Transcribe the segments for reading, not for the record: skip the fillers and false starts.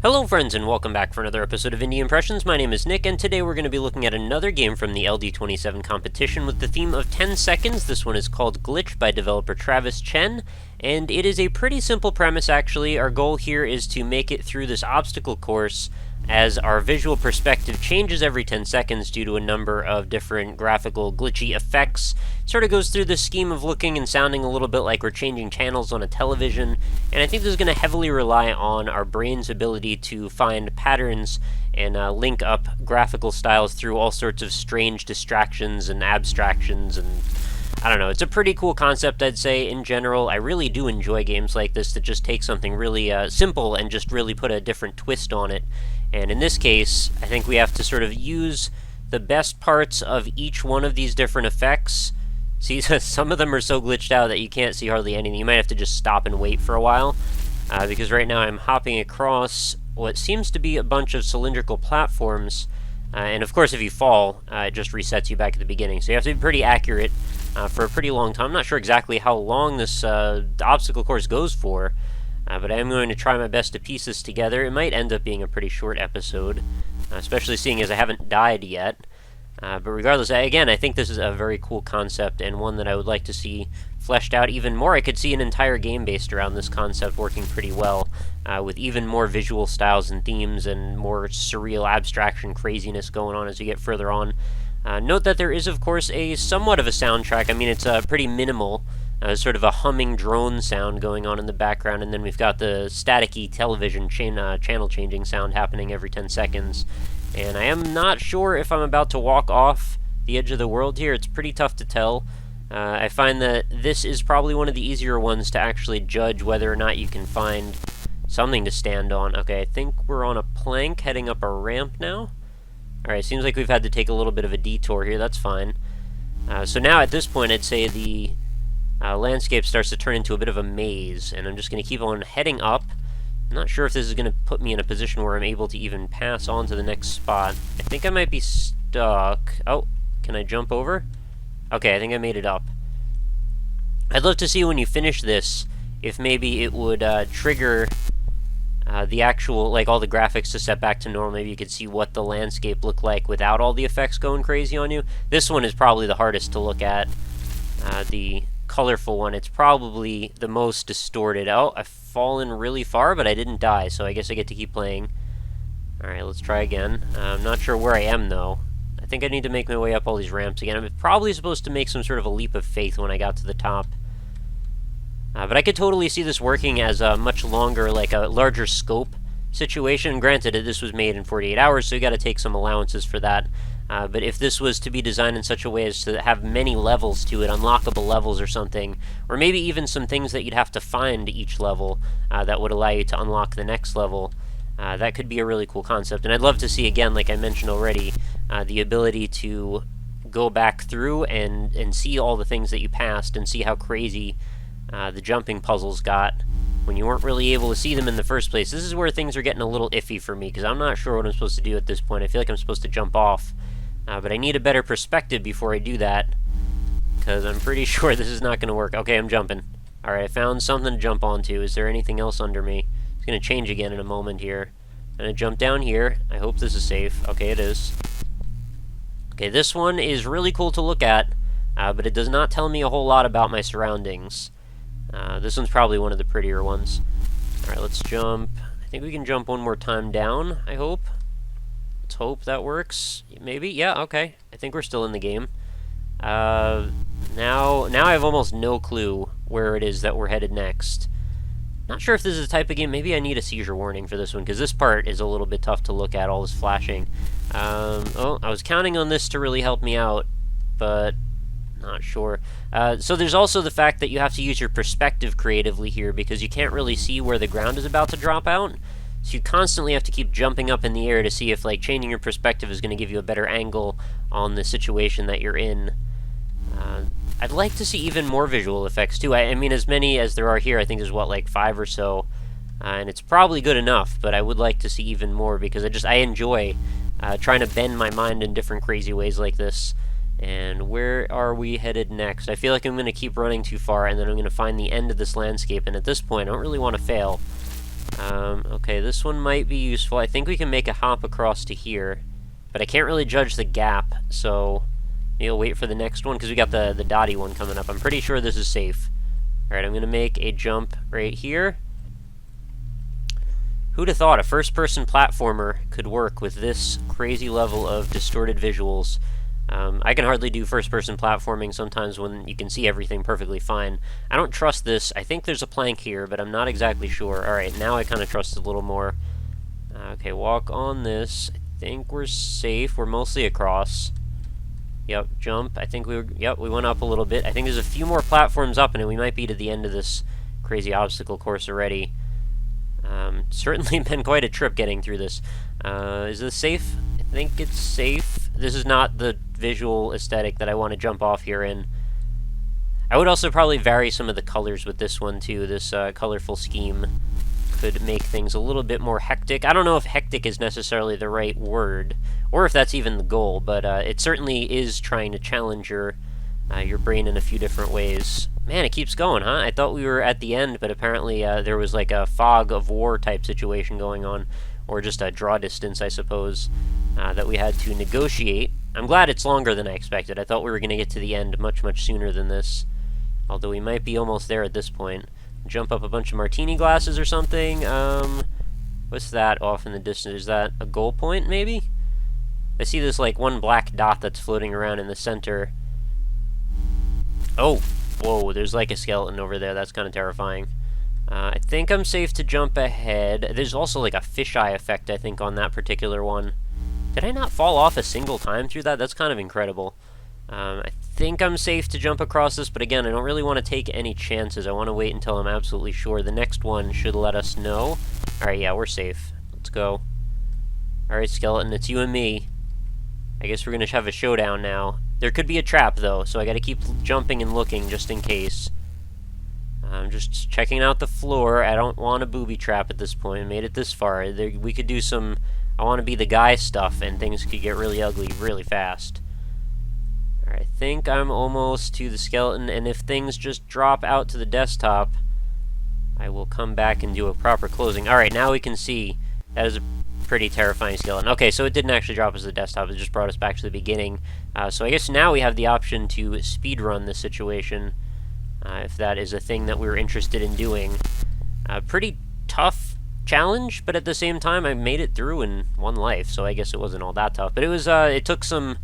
Hello friends and welcome back for another episode of Indie Impressions. My name is Nick and today we're going to be looking at another game from the LD27 competition with the theme of 10 seconds. This one is called Glitch by developer Travis Chen, and it is a pretty simple premise actually. Our goal here is to make it through this obstacle course as our visual perspective changes every 10 seconds due to a number of different graphical glitchy effects. Sort of goes through the scheme of looking and sounding a little bit like we're changing channels on a television, and I think this is going to heavily rely on our brain's ability to find patterns and link up graphical styles through all sorts of strange distractions and abstractions, and I don't know, it's a pretty cool concept, I'd say, in general. I really do enjoy games like this that just take something really simple and just really put a different twist on it. And in this case, I think we have to sort of use the best parts of each one of these different effects. See, some of them are so glitched out that you can't see hardly anything. You might have to just stop and wait for a while, because right now I'm hopping across what seems to be a bunch of cylindrical platforms, and of course if you fall, it just resets you back at the beginning. So you have to be pretty accurate for a pretty long time. I'm not sure exactly how long this obstacle course goes for, but I am going to try my best to piece this together. It might end up being a pretty short episode, especially seeing as I haven't died yet. But regardless, again, I think this is a very cool concept and one that I would like to see fleshed out even more. I could see an entire game based around this concept working pretty well, with even more visual styles and themes and more surreal abstraction craziness going on as you get further on. Note that there is, of course, a somewhat of a soundtrack. I mean, it's pretty minimal. Sort of a humming drone sound going on in the background, and then we've got the staticky television channel changing sound happening every 10 seconds. And I am not sure if I'm about to walk off the edge of the world here. It's pretty tough to tell. I find that this is probably one of the easier ones to actually judge whether or not you can find something to stand on. Okay, I think we're on a plank heading up a ramp now. Alright, seems like we've had to take a little bit of a detour here. That's fine. So now at this point I'd say the landscape starts to turn into a bit of a maze, and I'm just going to keep on heading up. I'm not sure if this is going to put me in a position where I'm able to even pass on to the next spot. I think I might be stuck. Oh, can I jump over? Okay, I think I made it up. I'd love to see when you finish this, if maybe it would trigger the actual, like, all the graphics to set back to normal. Maybe you could see what the landscape looked like without all the effects going crazy on you. This one is probably the hardest to look at. The colorful one, it's probably the most distorted. Oh, I've fallen really far, but I didn't die, so I guess I get to keep playing. Alright, let's try again. I'm not sure where I am, though. I think I need to make my way up all these ramps again. I'm probably supposed to make some sort of a leap of faith when I got to the top. But I could totally see this working as a much longer, like a larger scope situation. Granted, this was made in 48 hours, so you got to take some allowances for that. But if this was to be designed in such a way as to have many levels to it, unlockable levels or something, or maybe even some things that you'd have to find each level that would allow you to unlock the next level, that could be a really cool concept. And I'd love to see, again, like I mentioned already, the ability to go back through and see all the things that you passed and see how crazy the jumping puzzles got when you weren't really able to see them in the first place. This is where things are getting a little iffy for me, because I'm not sure what I'm supposed to do at this point. I feel like I'm supposed to jump off. But I need a better perspective before I do that, because I'm pretty sure this is not going to work. Okay, I'm jumping. Alright, I found something to jump onto. Is there anything else under me? It's going to change again in a moment here. I'm going to jump down here. I hope this is safe. Okay, it is. Okay, this one is really cool to look at, but it does not tell me a whole lot about my surroundings. This one's probably one of the prettier ones. Alright, let's jump. I think we can jump one more time down, I hope. Let's hope that works. Maybe? Yeah, okay. I think we're still in the game. Now I have almost no clue where it is that we're headed next. Not sure if this is the type of game. Maybe I need a seizure warning for this one, because this part is a little bit tough to look at, all this flashing. Oh, I was counting on this to really help me out, but not sure. So there's also the fact that you have to use your perspective creatively here, because you can't really see where the ground is about to drop out. So you constantly have to keep jumping up in the air to see if, like, changing your perspective is going to give you a better angle on the situation that you're in. I'd like to see even more visual effects, too. I mean, as many as there are here, I think there's, what, like 5 or so. And it's probably good enough, but I would like to see even more, because I enjoy trying to bend my mind in different crazy ways like this. And where are we headed next? I feel like I'm going to keep running too far, and then I'm going to find the end of this landscape, and at this point, I don't really want to fail. Okay, this one might be useful. I think we can make a hop across to here, but I can't really judge the gap, so maybe I'll wait for the next one, because we got the dotty one coming up. I'm pretty sure this is safe. Alright, I'm going to make a jump right here. Who'd have thought a first-person platformer could work with this crazy level of distorted visuals? I can hardly do first-person platforming sometimes when you can see everything perfectly fine. I don't trust this. I think there's a plank here, but I'm not exactly sure. Alright, now I kind of trust it a little more. Okay, walk on this. I think we're safe. We're mostly across. Yep, jump. I think we went up a little bit. I think there's a few more platforms up, and we might be to the end of this crazy obstacle course already. Certainly been quite a trip getting through this. Is this safe? I think it's safe. This is not the visual aesthetic that I want to jump off here in. I would also probably vary some of the colors with this one too. This colorful scheme could make things a little bit more hectic. I don't know if hectic is necessarily the right word, or if that's even the goal, but it certainly is trying to challenge your brain in a few different ways. Man, it keeps going, huh? I thought we were at the end, but apparently there was like a fog of war type situation going on, or just a draw distance, I suppose, that we had to negotiate. I'm glad it's longer than I expected. I thought we were going to get to the end much, much sooner than this, although we might be almost there at this point. Jump up a bunch of martini glasses or something. What's that off in the distance? Is that a goal point, maybe? I see this like one black dot that's floating around in the center. Oh, whoa, there's like a skeleton over there. That's kind of terrifying. I think I'm safe to jump ahead. There's also like a fisheye effect, I think, on that particular one. Did I not fall off a single time through that? That's kind of incredible. I think I'm safe to jump across this, but again, I don't really want to take any chances. I want to wait until I'm absolutely sure. The next one should let us know. Alright, yeah, we're safe. Let's go. Alright, skeleton, it's you and me. I guess we're going to have a showdown now. There could be a trap, though, so I got to keep jumping and looking just in case. I'm just checking out the floor. I don't want a booby trap at this point. I made it this far. We could do some I want to be the guy stuff, and things could get really ugly really fast. Alright, I think I'm almost to the skeleton, and if things just drop out to the desktop, I will come back and do a proper closing. Alright, now we can see that is a pretty terrifying skeleton. Okay, so it didn't actually drop us to the desktop, it just brought us back to the beginning. So I guess now we have the option to speedrun this situation, if that is a thing that we were interested in doing. Pretty tough challenge, but at the same time I made it through in one life, so I guess it wasn't all that tough. But it was it took some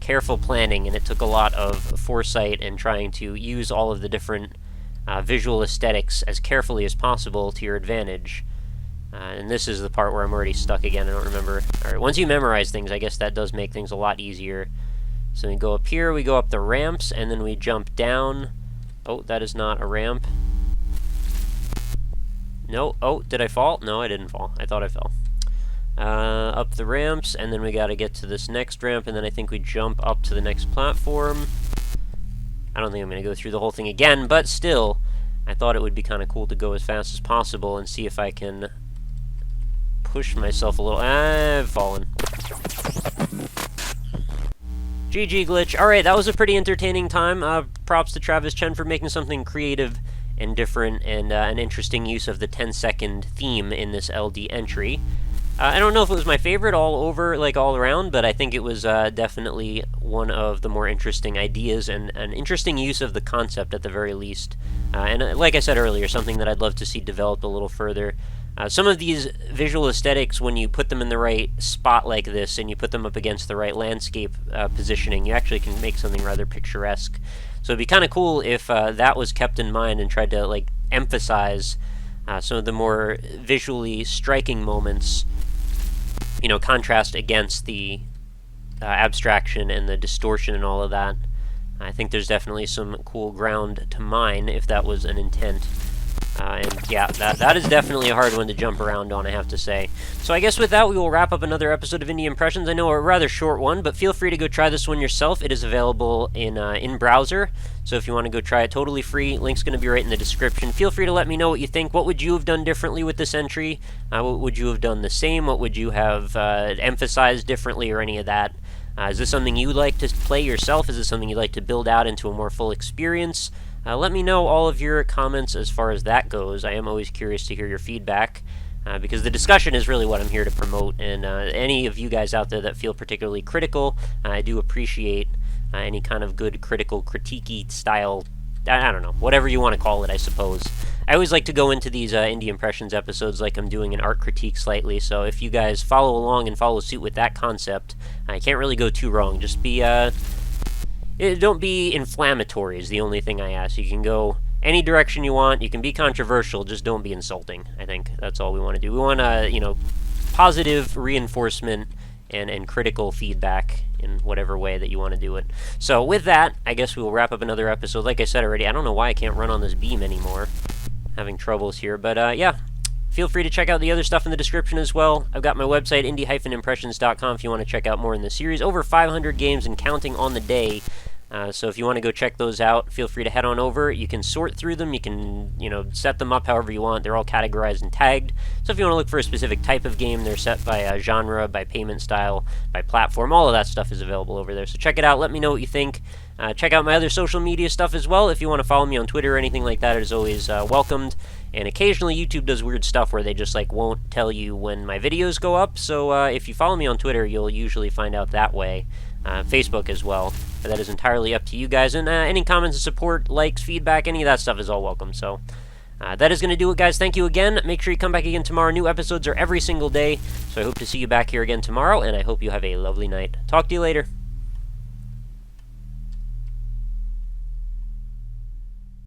careful planning, and it took a lot of foresight and trying to use all of the different visual aesthetics as carefully as possible to your advantage. And this is the part where I'm already stuck again. I don't remember. Alright, once you memorize things, I guess that does make things a lot easier. So we go up here, we go up the ramps, and then we jump down. Oh, that is not a ramp. No. Oh, did I fall? No, I didn't fall. I thought I fell. Up the ramps, and then we gotta get to this next ramp, and then I think we jump up to the next platform. I don't think I'm gonna go through the whole thing again, but still, I thought it would be kind of cool to go as fast as possible and see if I can push myself a little. I've fallen. GG glitch. Alright, that was a pretty entertaining time. Props to Travis Chen for making something creative and different, and an interesting use of the 10-second theme in this LD entry. I don't know if it was my favorite all over, like all around, but I think it was definitely one of the more interesting ideas and an interesting use of the concept at the very least. And like I said earlier, something that I'd love to see developed a little further. Some of these visual aesthetics, when you put them in the right spot like this, and you put them up against the right landscape positioning, you actually can make something rather picturesque. So it'd be kind of cool if that was kept in mind and tried to like emphasize some of the more visually striking moments, you know, contrast against the abstraction and the distortion and all of that. I think there's definitely some cool ground to mine if that was an intent. And yeah, that is definitely a hard one to jump around on, I have to say. So I guess with that, we will wrap up another episode of Indie Impressions. I know a rather short one, but feel free to go try this one yourself. It is available in browser, so if you want to go try it totally free, link's going to be right in the description. Feel free to let me know what you think. What would you have done differently with this entry? What would you have done the same? What would you have emphasized differently, or any of that? Is this something you'd like to play yourself? Is this something you'd like to build out into a more full experience? Let me know all of your comments as far as that goes. I am always curious to hear your feedback. because the discussion is really what I'm here to promote, and any of you guys out there that feel particularly critical, I do appreciate any kind of good critical critique-y style, I don't know, whatever you want to call it, I suppose. I always like to go into these Indie Impressions episodes like I'm doing an art critique slightly, so if you guys follow along and follow suit with that concept, I can't really go too wrong. Just be, don't be inflammatory is the only thing I ask. You can go any direction you want, you can be controversial, just don't be insulting. I think that's all we want to do. We want, positive reinforcement and critical feedback in whatever way that you want to do it. So with that, I guess we will wrap up another episode. Like I said already, I don't know why I can't run on this beam anymore. Having troubles here, but yeah. Feel free to check out the other stuff in the description as well. I've got my website, indie-impressions.com, if you want to check out more in the series. Over 500 games and counting on the day. So if you want to go check those out, feel free to head on over. You can sort through them. You can, set them up however you want. They're all categorized and tagged. So if you want to look for a specific type of game, they're set by genre, by payment style, by platform. All of that stuff is available over there. So check it out. Let me know what you think. Check out my other social media stuff as well. If you want to follow me on Twitter or anything like that, it is always welcomed. And occasionally YouTube does weird stuff where they just won't tell you when my videos go up. So if you follow me on Twitter, you'll usually find out that way. Facebook as well, but that is entirely up to you guys. And any comments and support, likes, feedback, any of that stuff is all welcome. So that is going to do it, guys. Thank you again. Make sure you come back again tomorrow. New episodes are every single day, so I hope to see you back here again tomorrow, and I hope you have a lovely night. Talk to you later.